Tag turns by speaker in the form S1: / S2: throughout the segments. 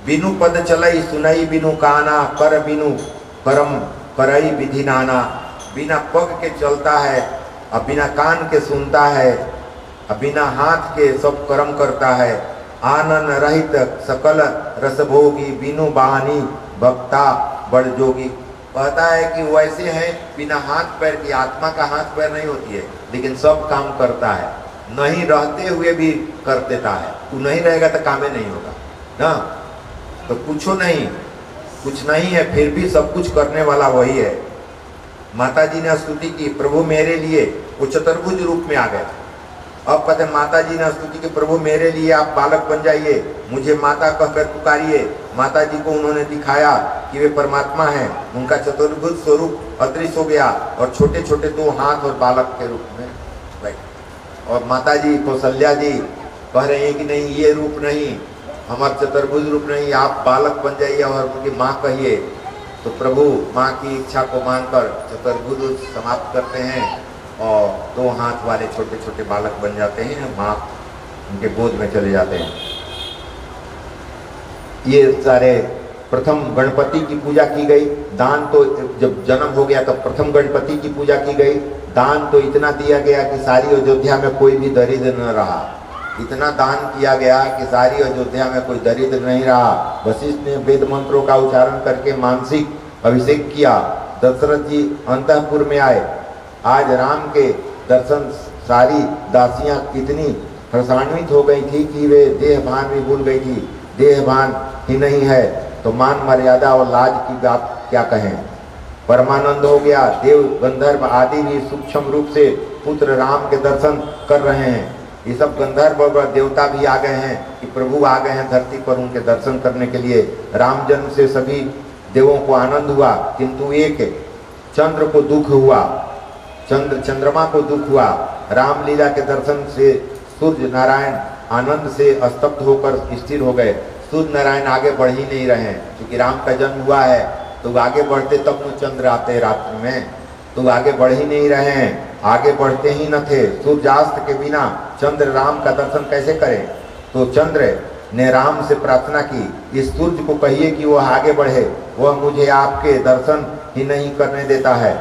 S1: बिनु पद चलई सुनई बिनु काना, कर बिनु करम करई विधि नाना। बिना पग के चलता है और बिना कान के सुनता है और बिना हाथ के सब कर्म करता है। आनन रहित सकल रसभोगी, बिनु बानी भक्ता बड़ जोगी। कहता है कि वैसे है बिना हाथ पैर की, आत्मा का हाथ पैर नहीं होती है लेकिन सब काम करता है, नहीं रहते हुए भी कर देता है। तू नहीं रहेगा तो कामे नहीं होगा ना, तो कुछ नहीं है फिर भी सब कुछ करने वाला वही है। माता जी ने स्तुति की, प्रभु मेरे लिए, वो चतुर्भुज रूप में आ गए। अब कहते माता जी ने स्तुति की, प्रभु मेरे लिए आप बालक बन जाइए, मुझे माता कहकर पुकारिए। माता जी को उन्होंने दिखाया कि वे परमात्मा हैं, उनका चतुर्भुज स्वरूप अदृश्य हो गया और छोटे छोटे 2 हाथ और बालक के रूप में बैठे। और माता जी कौशल्या जी कह रहे हैं कि नहीं, ये रूप नहीं, हमारा चतुर्भुज रूप नहीं, आप बालक बन जाइए और उनकी माँ कहिए। तो प्रभु माँ की इच्छा को मानकर चतुर्भुज समाप्त करते हैं और 2 हाथ वाले छोटे छोटे बालक बन जाते हैं, माँ उनके गोद में चले जाते हैं। ये सारे प्रथम गणपति की पूजा की गई। दान तो जब जन्म हो गया तब प्रथम गणपति की पूजा की गई। दान तो इतना दिया गया कि सारी अयोध्या में कोई भी दरिद्र न रहा। इतना दान किया गया कि सारी अयोध्या में कोई दरिद्र नहीं रहा। वशिष्ठ ने वेद मंत्रों का उच्चारण करके मानसिक अभिषेक किया। दशरथ जी अंतःपुर में आए। आज राम के दर्शन सारी दासियां कितनी हर्षान्वित हो गई थी कि वे देह भान भी भूल गई थी। देह भान ही नहीं है तो मान मर्यादा और लाज की बात क्या कहें। परमानंद हो गया। देव गंधर्व आदि भी सूक्ष्म रूप से पुत्र राम के दर्शन कर रहे हैं। ये सब गंधर्व और देवता भी आ गए हैं कि प्रभु आ गए हैं धरती पर उनके दर्शन करने के लिए। राम जन्म से सभी देवों को आनंद हुआ, किंतु एक चंद्र को दुख हुआ, चंद्रमा को दुख हुआ। रामलीला के दर्शन से सूर्य नारायण आनंद से स्तब्ध होकर स्थिर हो गए। सूर्य नारायण आगे बढ़ ही नहीं रहे हैं, क्योंकि राम का जन्म हुआ है तो आगे बढ़ते तब तो चंद्र आते रात्रि में, तो आगे बढ़ ही नहीं रहे हैं, आगे बढ़ते ही न थे। सूर्यास्त के बिना चंद्र राम का दर्शन कैसे करें। तो चंद्र ने राम से प्रार्थना की, इस सूर्य को कहिए कि वह आगे बढ़े, वह मुझे आपके दर्शन ही नहीं करने देता है।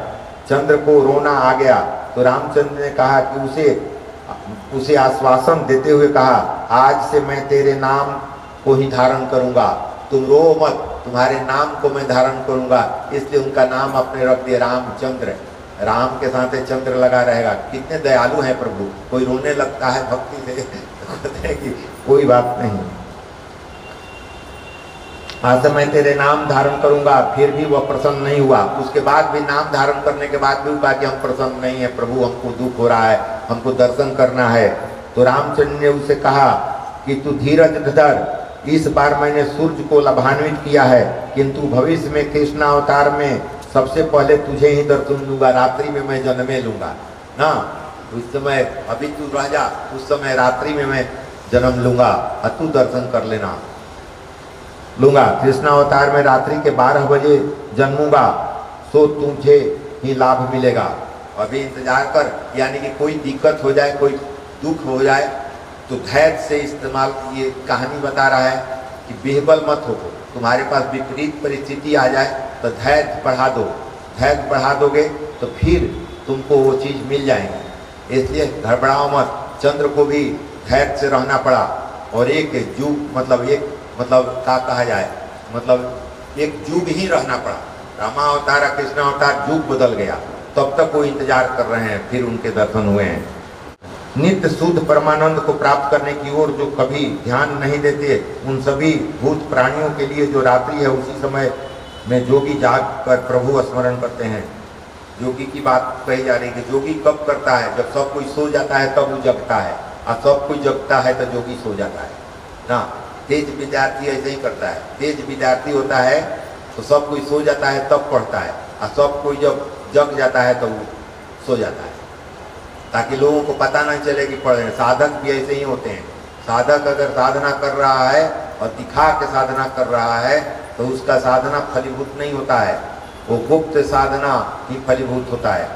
S1: चंद्र को रोना आ गया तो रामचंद्र ने कहा कि उसे आश्वासन देते हुए कहा, आज से मैं तेरे नाम को ही धारण करूंगा, तुम रो मत, तुम्हारे नाम को मैं धारण करूंगा। इसलिए उनका नाम अपने रख दिया रामचंद्र। राम के साथ चंद्र लगा रहेगा। कितने दयालु हैं प्रभु। कोई रोने लगता है भक्ति से कहते हैं कि कोई बात नहीं, आज से मैं तेरे नाम धारण करूंगा। फिर भी वह प्रसन्न नहीं हुआ। उसके बाद भी नाम धारण करने के बाद भी कहा कि हम प्रसन्न नहीं है प्रभु, हमको दुख हो रहा है, हमको दर्शन करना है। तो रामचंद्र ने उसे कहा कि तू धीरज धर, इस बार मैंने सूर्य को लाभान्वित किया है, किंतु भविष्य में कृष्ण अवतार में सबसे पहले तुझे ही दर्शन दूंगा, रात्रि में मैं जन्मे लूंगा ना। उस समय अभी तू रह जा, उस समय रात्रि में मैं जन्म लूंगा और तू दर्शन कर लेना लूंगा। कृष्ण अवतार में रात्रि के 12 बजे जन्मूंगा, सो तुझे ही लाभ मिलेगा। अभी इंतजार कर, यानी कि कोई दिक्कत हो जाए, कोई दुख हो जाए तो धैर्य से इस्तेमाल। ये कहानी बता रहा है कि बेहबल मत हो, तुम्हारे पास विपरीत परिस्थिति आ जाए तो धैर्य बढ़ा दो। धैर्य बढ़ा दोगे तो फिर तुमको वो चीज़ मिल जाएंगी, इसलिए घबराओ मत। चंद्र को भी धैर्य से रहना पड़ा और एक युग मतलब क्या कहा जाए, मतलब एक युग ही रहना पड़ा। रामावतार कृष्ण अवतार युग बदल गया, तब तक वो इंतजार कर रहे हैं, फिर उनके दर्शन हुए हैं। नित्य शुद्ध परमानंद को प्राप्त करने की ओर जो कभी ध्यान नहीं देते, उन सभी भूत प्राणियों के लिए जो रात्रि है उसी समय में जोगी जाग कर प्रभु स्मरण करते हैं। जोगी की बात कही जा रही है कि जोगी कब करता है, जब सब कोई सो जाता है तब वो जगता है, और सब कोई जगता है तो जोगी सो जाता है ना। तेज विद्यार्थी ऐसे ही करता है। तेज विद्यार्थी होता है तो सब कोई सो जाता है तब पढ़ता है, और सब कोई जब जग जाता है तो वो सो जाता है, ताकि लोगों को पता नहीं चले कि पढ़ रहे हैं। साधक भी ऐसे ही होते हैं। साधक अगर साधना कर रहा है और दिखा के साधना कर रहा है तो उसका साधना फलीभूत नहीं होता है, वो गुप्त साधना ही फलीभूत होता है,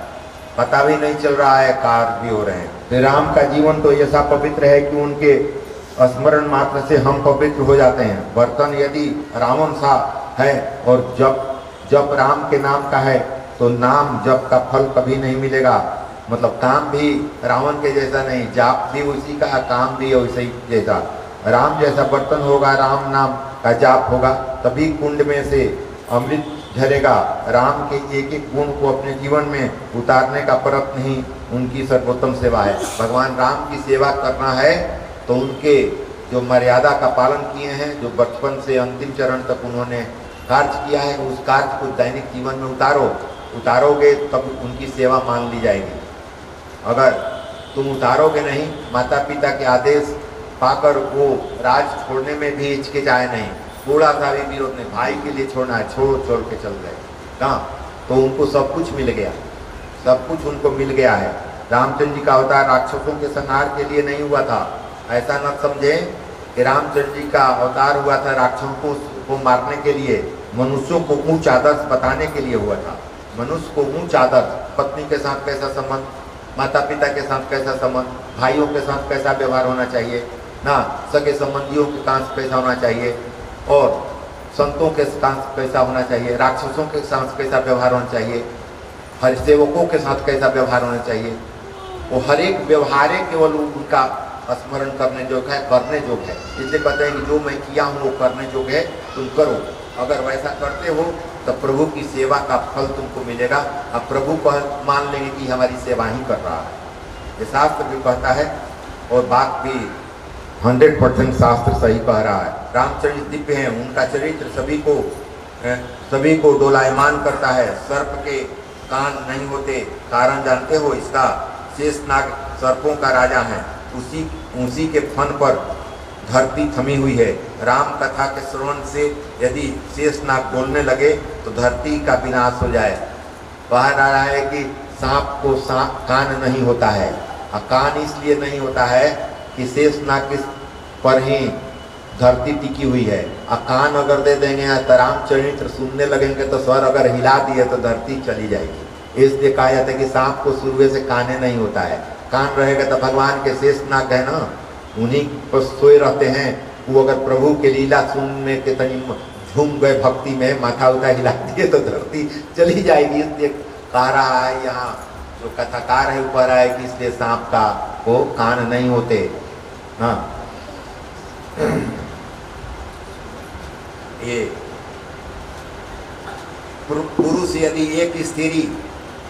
S1: पता भी नहीं चल रहा है, कार्य भी हो रहे हैं। राम का जीवन तो ऐसा पवित्र है कि उनके स्मरण मात्र से हम पवित्र हो जाते हैं। बर्तन यदि रावण सा है और जप राम के नाम का है तो नाम जप का फल कभी नहीं मिलेगा। मतलब काम भी रावण के जैसा नहीं, जाप भी उसी का, काम भी वैसे ही जैसा। राम जैसा बर्तन होगा, राम नाम का जाप होगा, तभी कुंड में से अमृत झरेगा। राम के एक एक गुण को अपने जीवन में उतारने का प्रयत्न ही उनकी सर्वोत्तम सेवा है। भगवान राम की सेवा करना है तो उनके जो मर्यादा का पालन किए हैं, जो बचपन से अंतिम चरण तक उन्होंने कार्य किया है, उस कार्य को दैनिक जीवन में उतारोगे तब उनकी सेवा मान ली जाएगी। अगर तुम उतारोगे नहीं, माता पिता के आदेश पाकर वो राज छोड़ने में भी हिचकिचाए नहीं, थोड़ा सा भी विरोध नहीं, भाई के लिए छोड़ना है, छोड़ के चल गए कहाँ, तो उनको सब कुछ मिल गया, सब कुछ उनको मिल गया है। रामचंद्र जी का अवतार राक्षसों के संहार के लिए नहीं हुआ था। ऐसा न समझें कि रामचंद्र जी का अवतार हुआ था राक्षसों को मारने के लिए, मनुष्यों को ऊंच आदर्श बताने के लिए हुआ था। मनुष्य को ऊंच आदर्श, पत्नी के साथ कैसा संबंध, माता पिता के साथ कैसा संबंध, भाइयों के साथ कैसा व्यवहार होना चाहिए ना, सगे संबंधियों के साथ कैसा होना चाहिए, और संतों के साथ कैसा होना चाहिए, राक्षसों के साथ कैसा व्यवहार होना चाहिए, हर सेवकों के साथ कैसा व्यवहार होना चाहिए, वो हर एक व्यवहार केवल उनका स्मरण करने जोग है, करने जोग है। इसलिए कहते हैं कि जो मैं किया हूँ वो करने जोग है, तुम करो। अगर वैसा करते हो तो प्रभु की सेवा का फल तुमको मिलेगा। अब प्रभु को मान लेंगे कि हमारी सेवा ही कर रहा है, ये शास्त्र भी कहता है और बात भी 100% शास्त्र सही कह रहा है। रामचरित दिव्य हैं, उनका चरित्र सभी को डोलायमान करता है। सर्प के कान नहीं होते, कारण जानते हो इसका? शेषनाग सर्पों का राजा है, उसी के फन पर धरती थमी हुई है। राम कथा के श्रवण से यदि शेषनाग बोलने लगे तो धरती का विनाश हो जाए। बाहर आ रहा है कि सांप को कान नहीं होता है, कान इसलिए नहीं होता है कि शेषनाग पर ही धरती टिकी हुई है। कान अगर दे देंगे तो रामचरित्र सुनने लगेंगे तो स्वर अगर हिला दिए तो धरती चली जाएगी। इसलिए कहा जाता है कि सांप को शुरू से काने नहीं होता है, कान रहेगा तो भगवान के शेषनाग है ना, उन्हीं पर सोए रहते हैं। वो अगर प्रभु के लीला सुनने के तनी झूम गए भक्ति में, माथा उठा हिला दिए तो धरती चली जाएगी। इसलिए कह रहा है यहाँ जो कथाकार है ऊपर है कि इसलिए सांप का को कान नहीं होते। हाँ, ये पुरुष यदि एक स्त्री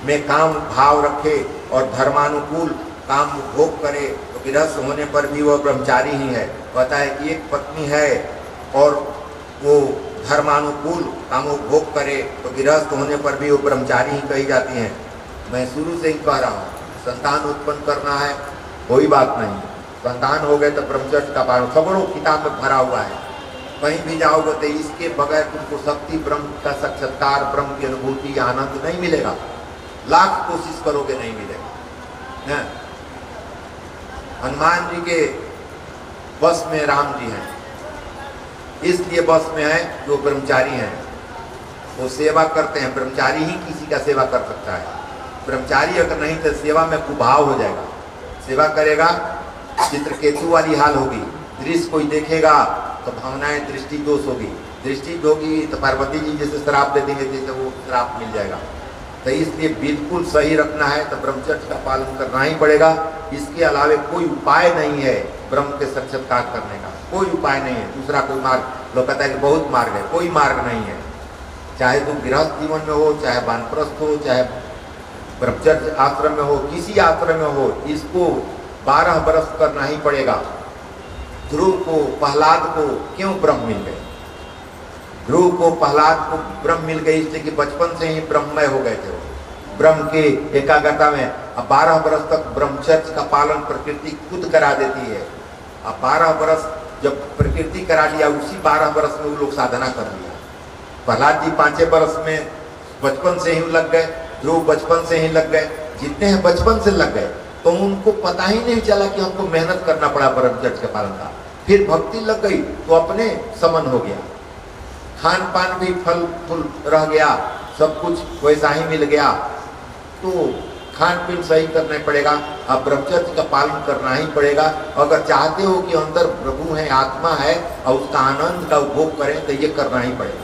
S1: में काम भाव रखे और धर्मानुकूल काम भोग करे तो गृहस्थ होने पर भी वह ब्रह्मचारी ही है। कहता है कि एक पत्नी है और वो धर्मानुकूल काम भोग करे तो गृहस्थ होने पर भी वो ब्रह्मचारी ही कही जाती हैं। मैं शुरू से ही कह रहा हूँ, संतान उत्पन्न करना है कोई बात नहीं, संतान हो गए तो ब्रह्मचर्य का पालन सगड़ों किताब में भरा हुआ है। कहीं भी जाओगे तो इसके बगैर तुमको शक्ति, ब्रह्म का साक्षात्कार, ब्रह्म की अनुभूति, आनंद नहीं मिलेगा। लाख कोशिश करोगे नहीं मिलेगा। हनुमान जी के बस में राम जी हैं, इसलिए बस में है जो ब्रह्मचारी हैं, वो सेवा करते हैं। ब्रह्मचारी ही किसी का सेवा कर सकता है। ब्रह्मचारी अगर नहीं तो सेवा में कुभाव हो जाएगा, सेवा करेगा चित्रकेतु वाली हाल होगी। दृश्य कोई देखेगा तो भावनाएं दृष्टि दोष होगी, दृष्टि होगी तो पार्वती जी जैसे श्राप दे देंगे जैसे वो श्राप मिल जाएगा। तो इसलिए बिल्कुल सही रखना है तो ब्रह्मचर्य का पालन करना ही पड़ेगा। इसके अलावे कोई उपाय नहीं है ब्रह्म के साक्षात्कार करने का, कोई उपाय नहीं है। दूसरा कोई मार्ग, लोग कहता है कि बहुत मार्ग है, कोई मार्ग नहीं है। चाहे तुम गृहस्थ जीवन में हो, चाहे वानप्रस्थ हो, चाहे ब्रह्मचर्य आश्रम में हो, किसी आश्रम में हो, इसको 12 वर्ष करना ही पड़ेगा। ध्रुव को, प्रहलाद को क्यों ब्रह्म मिल गए? ध्रुव को, प्रहलाद को ब्रह्म मिल गई इसलिए कि बचपन से ही ब्रह्ममय हो गए थे। ब्रह्म के एकाग्रता में अब 12 वर्ष तक ब्रह्मचर्य का पालन प्रकृति खुद करा देती है। अब 12 वर्ष जब प्रकृति करा लिया, उसी 12 वर्ष में वो लोग साधना कर लिया। प्रहलाद जी 5 वर्ष में बचपन से ही लग गए, ध्रुव बचपन से ही लग गए। जितने हैं बचपन से लग गए तो उनको पता ही नहीं चला कि हमको मेहनत करना पड़ा ब्रह्मचर्य के पालन का। फिर भक्ति लग गई तो अपने समन हो गया, खान पान भी फल फूल रह गया, सब कुछ वैसा ही मिल गया। तो खान पीन सही करना पड़ेगा, अब ब्रह्मचर्य का पालन करना ही पड़ेगा। अगर चाहते हो कि अंदर प्रभु है, आत्मा है और उसका आनंद का उपभोग करें तो ये करना ही पड़ेगा,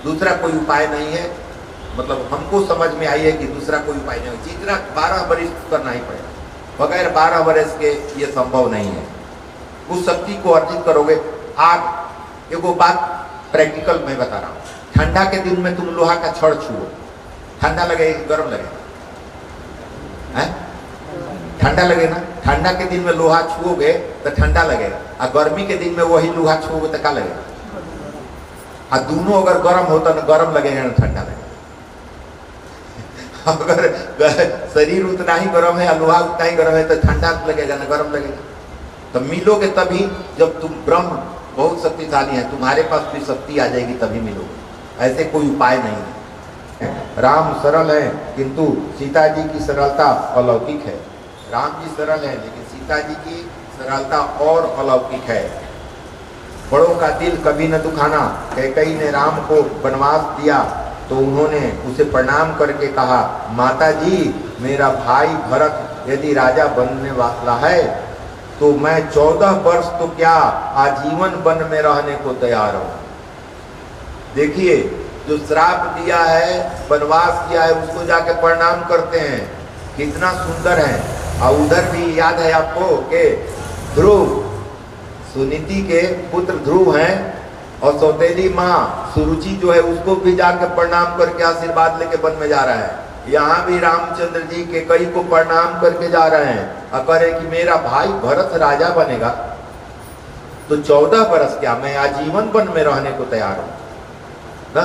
S1: दूसरा कोई उपाय नहीं है। मतलब हमको समझ में आई है कि दूसरा कोई उपाय नहीं है, जितना 12 वर्ष करना ही पड़ेगा, बगैर 12 वर्ष के ये संभव नहीं है। उस शक्ति को अर्जित करोगे। आप एगो बात प्रैक्टिकल मैं बता रहा हूँ, ठंडा के दिन में तुम लोहा का छड़ छुओ, ठंडा लगेगा गर्म लगेगा? ठंडा लगे ना। ठंडा के दिन में लोहा छुओगे तो ठंडा लगेगा, और गर्मी के दिन में वही लोहा छुओगे तो क्या लगेगा? और दोनों अगर गर्म होता ना गर्म लगेगा ना ठंडा लगेगा। अगर शरीर उतना ही गर्म है, लोहा उतना ही गर्म है तो ठंडा लगेगा ना गर्म लगेगा। तो मिलोगे तभी जब तुम ब्रह्म बहुत शक्तिशाली है, तुम्हारे पास भी शक्ति आ जाएगी तभी मिलोगे, ऐसे कोई उपाय नहीं है। राम सरल है किंतु सीता जी की सरलता अलौकिक है। राम जी सरल है लेकिन सीता जी की सरलता और अलौकिक है। बड़ों का दिल कभी न दुखाना। कैकेयी ने राम को वनवास दिया तो उन्होंने उसे प्रणाम करके कहा, माता जी मेरा भाई भरत यदि राजा बनने वाला है तो मैं 14 वर्ष तो क्या आजीवन वन में रहने को तैयार हूं। देखिए, जो श्राप दिया है, वनवास किया है, उसको जाके प्रणाम करते हैं, कितना सुंदर है। और उधर भी याद है आपको कि ध्रुव, सुनीति के पुत्र ध्रुव हैं, और सौतेली माँ सुरुचि जो है उसको भी जाके प्रणाम करके आशीर्वाद लेके वन में जा रहा है। यहाँ भी रामचंद्र जी कैकेयी को प्रणाम करके जा रहे हैं और कह रहे कि मेरा भाई भरत राजा बनेगा तो 14 वर्ष क्या, मैं आजीवन वन में रहने को तैयार हूं ना।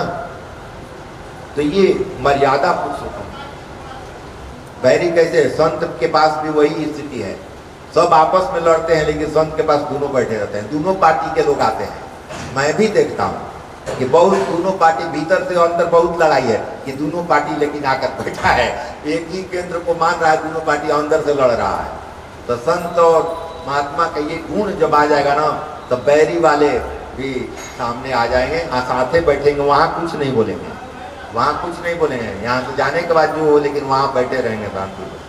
S1: तो ये मर्यादा पुरुषोत्तम। बैरी कैसे, संत के पास भी वही स्थिति है, सब आपस में लड़ते हैं लेकिन संत के पास दोनों बैठे रहते हैं, दोनों पार्टी के लोग आते हैं। मैं भी देखता हूँ कि बहुत दोनों पार्टी, भीतर से अंदर बहुत लड़ाई है कि दोनों पार्टी लेकिन आकर बैठा है, एक ही केंद्र को मान रहा है, दोनों पार्टी अंदर से लड़ रहा है। तो संत और महात्मा का ये गुण जब आ जाएगा ना तो बैरी वाले भी सामने आ जाएंगे, साथे बैठेंगे, वहाँ कुछ नहीं बोलेंगे, वहाँ कुछ नहीं बोलेंगे, यहाँ से जाने के बाद जो हो, लेकिन वहाँ बैठे रहेंगे शांति से।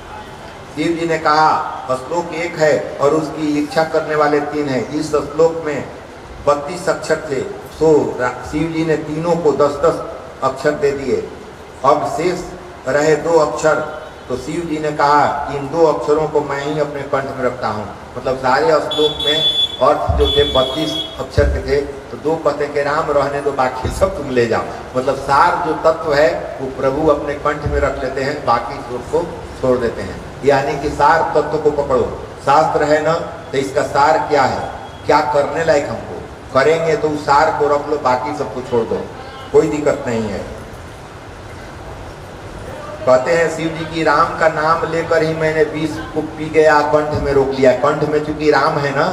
S1: शिव जी ने कहा श्लोक 1 है और उसकी इच्छा करने वाले 3 है। इस श्लोक में 32 अक्षर थे, सो शिव जी ने तीनों को 10-10 अक्षर दे दिए। अब शेष रहे 2 अक्षर, तो शिव जी ने कहा इन 2 अक्षरों को मैं ही अपने कंठ में रखता हूँ। मतलब सारे श्लोक में अर्थ जो थे 32 अक्षर के थे, तो 2 कहते कि राम रहने दो, बाकी सब तुम ले जाओ। मतलब सार जो तत्व है वो प्रभु अपने कंठ में रख लेते हैं, बाकी को छोड़ देते हैं। यानी कि सार तत्व को पकड़ो, शास्त्र है ना, तो इसका सार क्या है, क्या करने लायक हमको करेंगे तो उस सार को रख लो, बाकी सबको छोड़ दो, कोई दिक्कत नहीं है। कहते हैं शिव जी की राम का नाम लेकर ही मैंने विष को पी गया, कंठ में रोक लिया। कंठ में चूंकि राम है ना,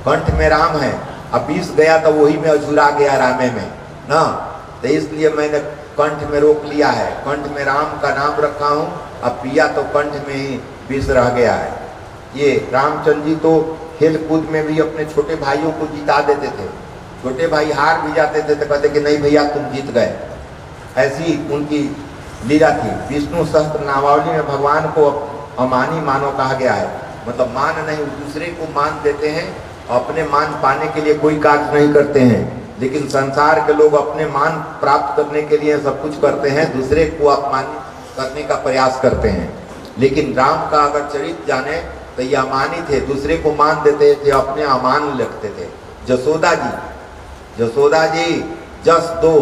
S1: कंठ में राम है, अब विष गया तो वही में अझुरा गया रामे में ना, तो इसलिए मैंने कंठ में रोक लिया है, कंठ में राम का नाम रखा हूँ, अब पिया तो कंठ में ही विष रह गया है। ये रामचंद्र जी तो खेल कूद में भी अपने छोटे भाइयों को जिता देते थे, छोटे भाई हार भी जाते थे तो कहते कि नहीं भैया तुम जीत गए, ऐसी उनकी लीला थी। विष्णु सहस्त्र नामावली में भगवान को अमानी मानो कहा गया है, मतलब मान नहीं, दूसरे को मान देते हैं, अपने मान पाने के लिए कोई कार्य नहीं करते हैं। लेकिन संसार के लोग अपने मान प्राप्त करने के लिए सब कुछ करते हैं, दूसरे को अपमानित करने का प्रयास करते हैं। लेकिन राम का अगर चरित्र जाने तो ये अमानी थे, दूसरे को मान देते थे, अपने अमान लगते थे। जसोदा जी जस दो,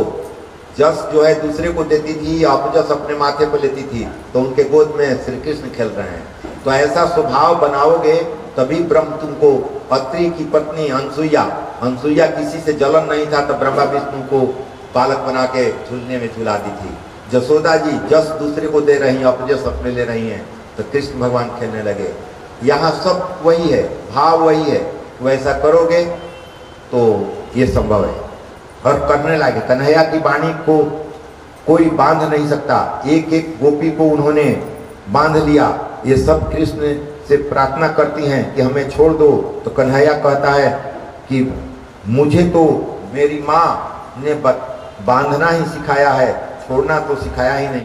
S1: जस जो है दूसरे को देती थी, अपजस अपने माथे पर लेती थी, तो उनके गोद में श्री कृष्ण खेल रहे हैं। तो ऐसा स्वभाव बनाओगे तभी ब्रह्म तुमको। अत्रि की पत्नी अनसुईया किसी से जलन नहीं था तो ब्रह्मा विष्णु को बालक बना के झूलने में झुला दी थी। जसोदा जी जस दूसरे को दे रही हैं, अपजस अपने ले रही हैं, तो कृष्ण भगवान खेलने लगे। यहाँ सब वही है, भाव वही है, वैसा करोगे तो ये संभव है और करने लगे। कन्हैया की वाणी को कोई बांध नहीं सकता, एक एक गोपी को उन्होंने बांध लिया। ये सब कृष्ण से प्रार्थना करती हैं कि हमें छोड़ दो, तो कन्हैया कहता है कि मुझे तो मेरी माँ ने बांधना ही सिखाया है, छोड़ना तो सिखाया ही नहीं।